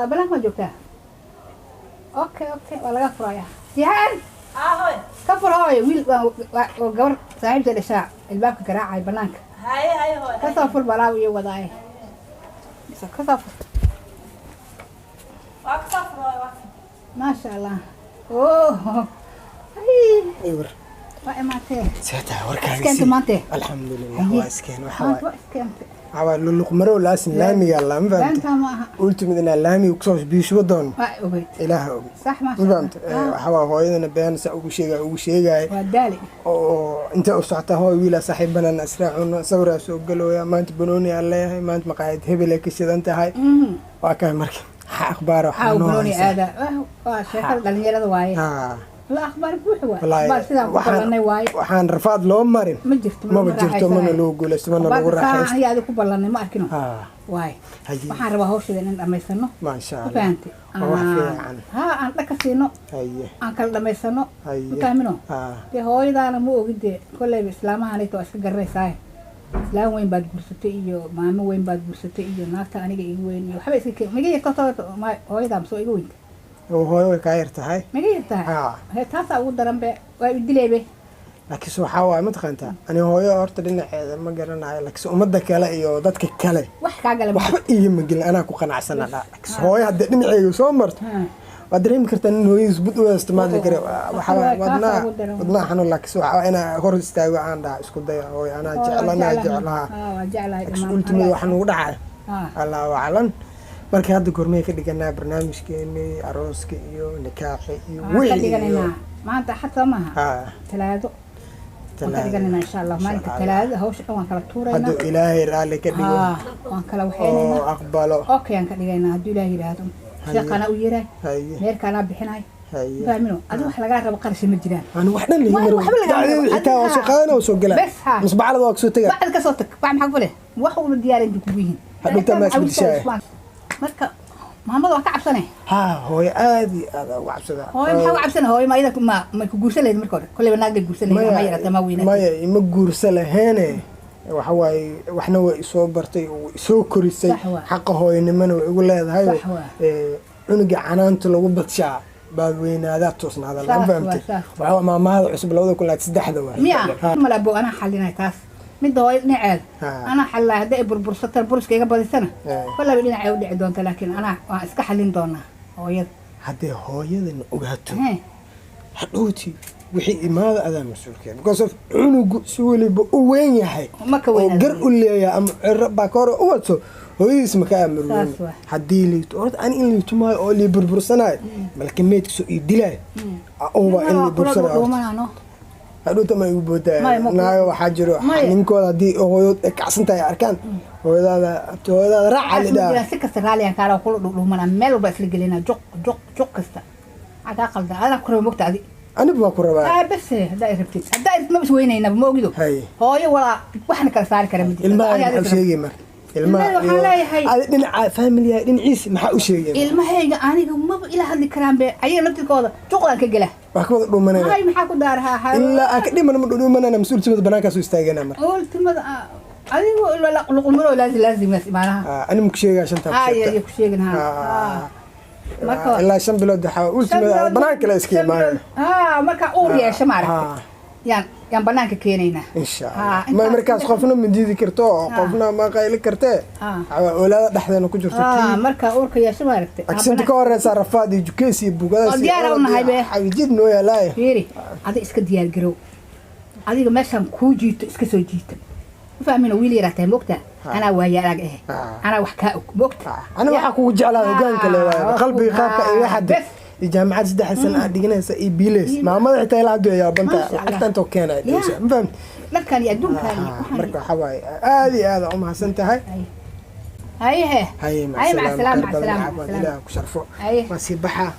بلانك ما جبتها اوكي ولا غفر يا جيهان هاي كفر هاي ويل وقبر صاحبتي الاشاع الباب كراعي بلانك هاي كسافر بلاوي وضعي كسافر ما شاء الله اوه ايوه ما تيه ساعتها وركا اسكنت مانتي الحمد لله واسكن وحوا اسكنت عوا لقمرو لاسن لامي يلا ما فهمت انت ما قلت من لامي وكسوس بيشو دون اوغيت إله صح ما شاء الله فهمت حوا هويدنا بيان سا ugu sheegay ودالي oo inta u socota hooy wiila saaxiibana asraacuna sawira soo galooya maanta banooni aan leeyahay maanta maqaayad hebel ay ka shidan tahay waa ka markii akhbaar waxa noo banooni aada waa sheekada dhalinyarada waaye لا أخبار بوحة أخبار سيدا كبلنا واي وحان رفض لو مرن ما بجرتو من لو قولست من لو راحيست هي هذه كبلنا ما أركنه واي وحان ربا هوش إذا أنا ميسنو ما شاء الله فهمتي ها أنت كسينو أنكل دميسنو مكامنو دي هو إذا أنا مو قد كل الإسلام عليه تو أشكر الرئيساي إسلام وين بعد برستي إيو ماما وين بعد برستي إيو ناكتا أنا جي وين إيو حبيبي كي مجي كتر ما هو إذا مسوي إيوين وهو كاير تهاي ما قلتها هي تاسع ودرن به ويدلي به لكن سو حوا ما تقنتا أنا هوي أرت لنا ما قرنا لك سو مدة كلا إيو ضدك كلا wax ka galay wax iyo magil ana ku qanacsana laakiin hooy hadda dhinaceeyo soo marto wadreem kartaa in hooy isbud u isticmaali karo waxa wadna xanu laakiin waxa ina hor istaago aan dhaa isku day hooy ana jeclahay ultimate waxaan ugu dhacay Allahu a'lam marka hadda goormay ka dhiganaa barnaamijkeeni arooska iyo nikaaxi iyo wixii maanta xataa maaha talaado dhiganayna insha Allah maalinta talaado hawsha waan kala tuurayna hadda ilaahay raali ka dhigo waan kala waxeynayna oo aqbalo okay aan ka dhigaynaa hadda ilaahay yiraahdo shaqana u yeeray meerkana bixinay faamino adiga wax laga rabo qarash ma jiraan aan wax dhan leeyahay dacdada xitaa oo soo qaadana oo soo galaa masbacada waa soo tagaa bacad ka soo tag wax maxaa fule wax uu diyaarin ku yihiin hadda tama isbishay marka محمد waa ka cabsanay hooyo aad iyo aad uga cabsada hooyo maxaa cabsanay hooyo ma ida ma ku guursaneed markii hore kulay naag guursaneed ma yarata ma weynaa ma ma guursalaheene waxa way waxna way soo bartay oo soo korisay xaq hooyanimana way ugu leedahay cunuga canaanta lagu badshaa baad weynaada toosnaada la fahamtay waxa maamaada cusub 2003 waa ma labo ana xalinay taas mid hooyo dhinaceed ana xalaa haday burbursata burskayga badisana kulaba dhinaceed u dhici doonta laakiin ana waan iska xalin doonaa hooyada haday hooyadan ogaato hadhooti wixii imaada adaa mas'uulkeed because of cunugu si waliba u weyn yahay oo gar u leeyahay ama cirba kor u wato hooyadiis ma ka amruun hadii liito orad aan in liito ma oo li burbursanaay malkameedka soo idilay oo waa in li burbursanaay hadhoota ma igu boodaa naayo waxa jiro ninkooda hadii hooyad kacsan tahay arkaan hooyadaada raaca lidhaa si kasta raaliyan kaala ku dhumana meel walba isla gelina joq kasta ada qalda ada ku rabto adi anigu waa ku rabaa bas hada rabtid hada ma is weynayna ma ogido hooyo wala waxna kala saari kara mid ilmaha sheegay mar ilmaha dhinaca family dhinaciis maxaa u sheegay ilmahayga aniga ma ila hadli karaan be ayaga naftirkooda joqdan ka gala wax ka wada dhumanayna ay maxaa ku daaraha illa ka dhiman ma dhumanayna mas'uuliyadda banaanka soo istaagayna mar ultimada adigu luqumro laazim ismaanaha ani ma ku sheegay shanta ay ku sheegna marka illa shan bilood waxa ultimada banaanka la iska imaan marka uu yeesho maaragtay yaan banaanka keenayna insha Allah ma markaas qofna ma diidi karto qofna ma qayli kartee awlaada dhaxdeena ku jirto marka uurka yeesho maaragtay aksanta ka horeysa rafaad iyo jukeesi bugada diyaar u nahay be xawjid noo yaalay fiiri adiga iska diyaar garow adiga meeshan ku jiito iska soo jiito fahmina wiil yaraatay moogta ana waayaraag ana wax ka moogta ana waxa ku jeclaa hogaanka leeyahay qalbiga qaabka ay waxa الجامعات سدح سنة دقيقة إي بيلس ما ضحت إلى عدو يا بنت حتى أنتو كنا فهمت لا كان يدوم كان مركب حواي هذه أمها سنت هاي مع السلامة لا كشرفوا ما سيبحها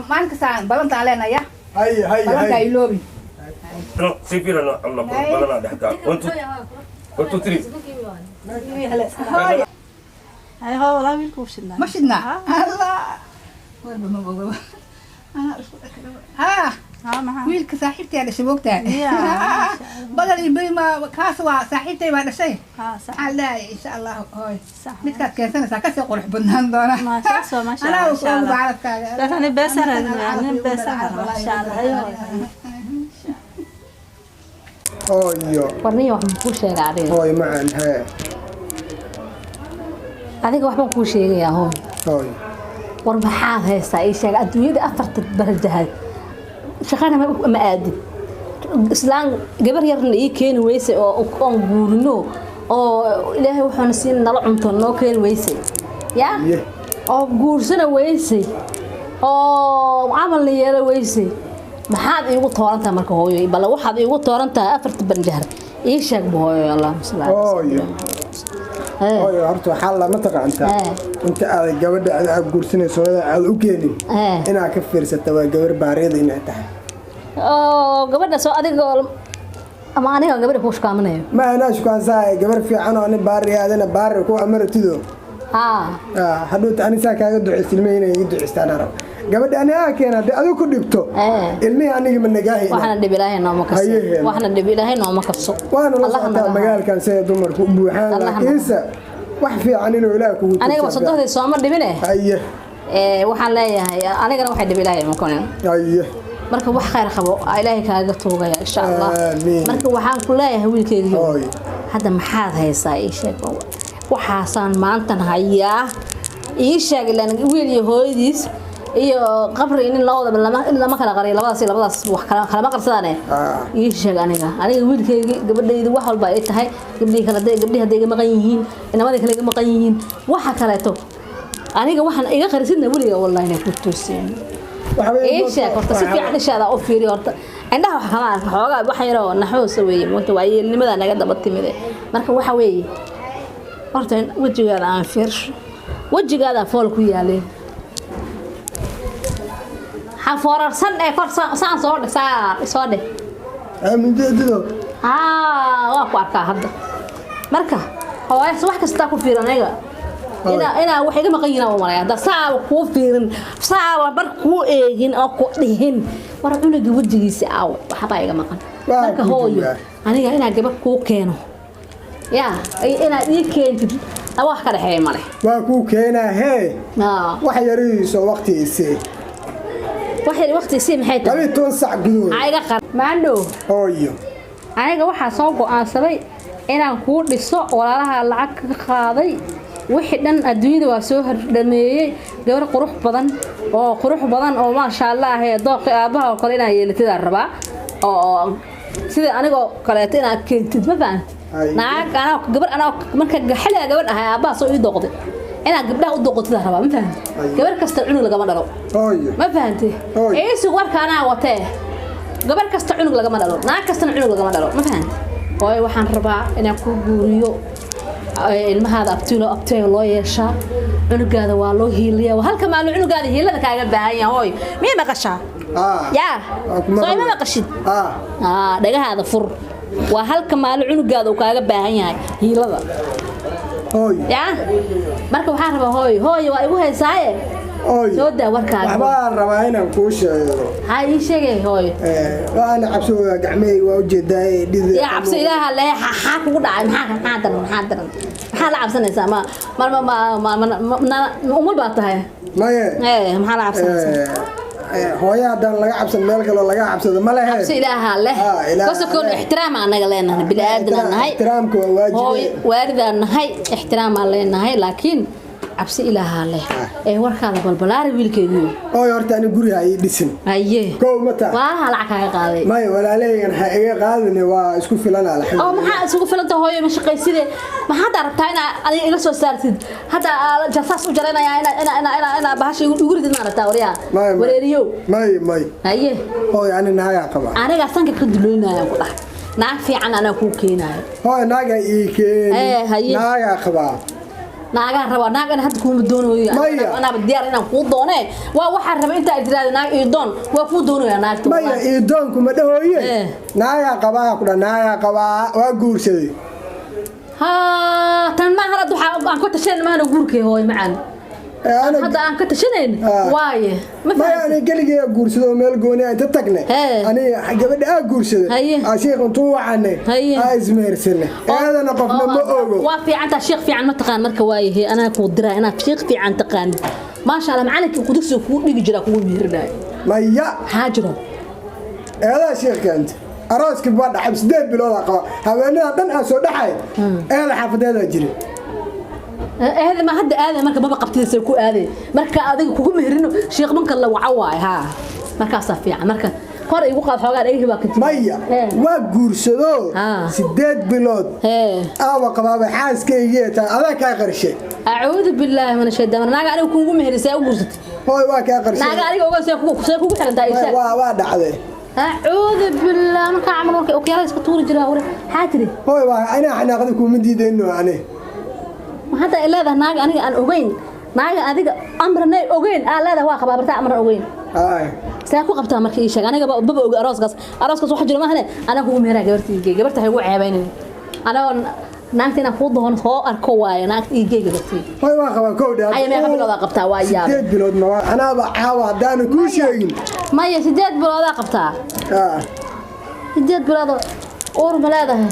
ما أنك سان بلنت علينا يا هاي لوبي سيفير الله بدنا نحكي وانتو تري هاي هو والله ملكو شدنا ما شدنا الله أنا ها معها ويلك صاحبتي على شبوكتها بدل يبي ما كاسوا صاحبتي بعد شيء ها صح على ان شاء الله هاي صح متك كاسنا ساكس يقول حبنا دونا ما شاء الله ما شاء الله انا ان شاء الله بعرف لا ثاني بسر يعني بسر ما شاء الله ايوه هاي warniyo wax ma ku sheegay adiga هاي معن ها adiga wax ma ku sheegaya hooy هاي war maxaad haysaa ii sheeg adduunyada afarta barajahay shaqana ma aadin islaan gabar yarna ii keeni weyse oo aan guurino oo ilaahay wuxuuna siin nala cunto noo keeni weyse ya oo guursana weyse oo amal la yeelo weyse maxaad iigu toorantaa marka hooyo bal waxaad iigu toorantaa afarta barajahay ii sheeg hooyo allah hooyo hooyo horta waxaa lama taqaantaa inta aad gabadha aad guursanayso aad u keenin inaad ka fiirsata waa gabar baariyada inay tahay oo gabadha soo adiga ama aniga gabadha ku shaqaamanayo ma ana shaqaansaa gabar fiican oo ani baariyaadana baari ku amartido hadhow ani saa kaaga duceysilmay inay igu duceystaan arab gabadha ani aa keenay adigu ku dhibto ilmihi aniga ma nagaahay waxna dhib ilaahay nooma kaso waxna dhib ilaahay nooma kabso waana la socdaa magaalkan say dumarku u buuxaan laakiinse wax fiican inuu ilaahay kugu aniga wasadoodii sooma dhibine haye waxaan leeyahay anigana waxay dhib ilaahay ma konin haye marka wax khayr qabo ilaahay kaaga toogaya insha Allah marka waxaan ku leeyahay wiilkayga hadda maxaad haysaa ii sheeg waxaasan maanta hayaa ii sheeg ilaan wiil iyo hooyadiis iyo qabri in lama kala qariyo labadaas wax kala ma qarsadane ii sheeg aniga wiilkayga gabadhaydu wax walba ay tahay gabdhihi haday iga maqan yihiin inamadii kale iga maqan yihiin waxa kaleeto aniga waxaan iga qarisidna weliga wallahi inay ku tooseen ii sheeg horta si fiican ishaada u fiiriyo horta indhaha wax kama arko xoogaa wax yar oo naxoos weeye moogta waa yeelnimada naga daba timid marka waxa weeye horta wajigaada aan fiirsho wajigaada fool ku yaaleen حفوررسن ee kor saan soo dhigay soo dhig min jeedido waa ku arkaa hadda marka hooyas wax kasta ku fiiranaga ina wax iga maqan yihiin oo maraya da saab ku fiirin saab bar ku eegin oo ku dhihin war cunuga wajigiisa aaw waxba iga maqan marka hooyo aniga ina gabad ku keeno ya ina ii keentid wax ka dhaxay male waa ku keenaa hee wax yariiso waqtigiisa waxay waqti si maxay tahay 12 saac gudahood ayga qar maandho hooyo aniga waxa soo go'aansaday inaan ku dhiso walaalaha lacag ka qaaday wixii dhan adduunyada waa soo hordhameeyay gabar qurux badan oo ma sha Allah ee dooqi aabaha oo kale inay yeelatida rabaa oo sida aniga kaleeto inaan keentid ma fahant naag ana gabar ana marka xilliga gabadh ah aabaha soo ii dooqday ina gabdhaha u dooqotida rabaa ma fahant gabar kasta cunug laga ma dhalo ma fahantay eesu warkaana watee gabar kasta cunug laga ma dhalo naag kasta cunug laga ma dhalo ma fahant oo waxaan rabaa inaan ku guuriyo ilmahaada abtiyo loo yeeshaa cunugaada waa loo hiiliyaa halka maal cunugaada hiilada kaaga baahan yahay miyay maqashaa ya soo ima maqashid dhagahaada fur waa halka maal cunugaada uu kaaga baahan yahay hiilada ya marka waxaan rabaa hooyo waa igu haysaaye soo daa warkaaga waxbaan rabaa inaan kuu sheego ii sheegay hooyo waana cabsooda gacmahayga waa ujeedaa ya cabsi ilaaha lee xaa kugu dhacay maxaa daran maxaa la cabsanaysaa ma umul baa tahay maye maxaa la cabsanaysaa hooyo haddaan laga cabsan meel kale laga cabsado ma lehe cabsi ilaaha leh kosakoon ixtiraam anaga leenahay bini'aadan nahay ixtiraamku waa waajib waalidaan nahay ixtiraam aan leenahay laakiin cabsi ilaaha leh ee warkaada balbalaar wiilkeedu oo horta ani guriga ay dhisin aye koow mata waa lacag ka qaaday may walaaleygan ha iga qaadine waa isku filan alxamdulillah oo maxaa isku filanta hooyo ma shaqayside maxaa rabtaa ina adiga iga soo saartid hada jasaas u jaranaya ina bahash ugu ridina rabtaa wariya wareeriyo may aye oo yani naaga qaba aniga sanka ka duloynaya ku dhax naag fiican ana ku keenayo oo naaga ii keen naaga qaba naaga raba naagan had ku doonayo ana diyaar inaan ku doonee waa waxa raba inta ajraad naag iyo doon waa ku doonayo naagto ma iyo doon kuma dhahooye naaga qaba ku naaga qaba waa guursaday ha tan ma harad waxa aan ku tashan ma guurkay hooy macaan هذا أنا كنت شنين واي ما أنا قال لي أقول ميل قوني أنت تقنع أنا قبل أقول عشيق أنتوا عني أزمير سنة هذا أنا قفنا ما أقول وفي عن شيخ في عن متقان مركب واي أنا كودرا أنا شيخ في عن تقان ما شاء الله معلك قدس وكود يجرا كود مهرنا ما يا حاجره هذا شيخ كنت أراسك بعد حبس ديب بالوضع هذا أنا أسود حي هذا حافظ هذا جري هذا ما حد هذا مركب بابا قبتي سيكو هذا مركب هذا كوكو مهرينه شيخ منك الله وعواي ها مركب صفي مركب قر يقول قال حوار أيه باكت مايا وجورسدو سداد بلاد قبابة حاس كيجيت هذا كآخر شيء أعوذ بالله من الشيطان أنا قاعد أكون مهري سأقولت هو كآخر شيء أنا قاعد أقول سيكو حلو دايسة واحد عليه أعوذ بالله ما كعمل أوكي هذا يسكتون جرا ولا حاتري هو أنا أخذكم من دي إنه يعني حتى إلا هذا ناقة أنا أوجين ناقة هذيك أمرنا أوجين لا هذا هو خبر بتاع أمر أوجين سأكو قبتها مركي شيء أنا بابا أوجي أراس قص واحد جرا ما هنا أنا هو مهرة جبرتي هيقول عيبيني أنا ناقتي أنا خود هون هو أركواي ناقتي جبرتي هو خبر كودا أي ما قبل هذا قبتها وايا سداد بلاد ما أنا بعاود أنا كل شيء ما يسداد بلاد قبتها سداد بلاد أور بلادها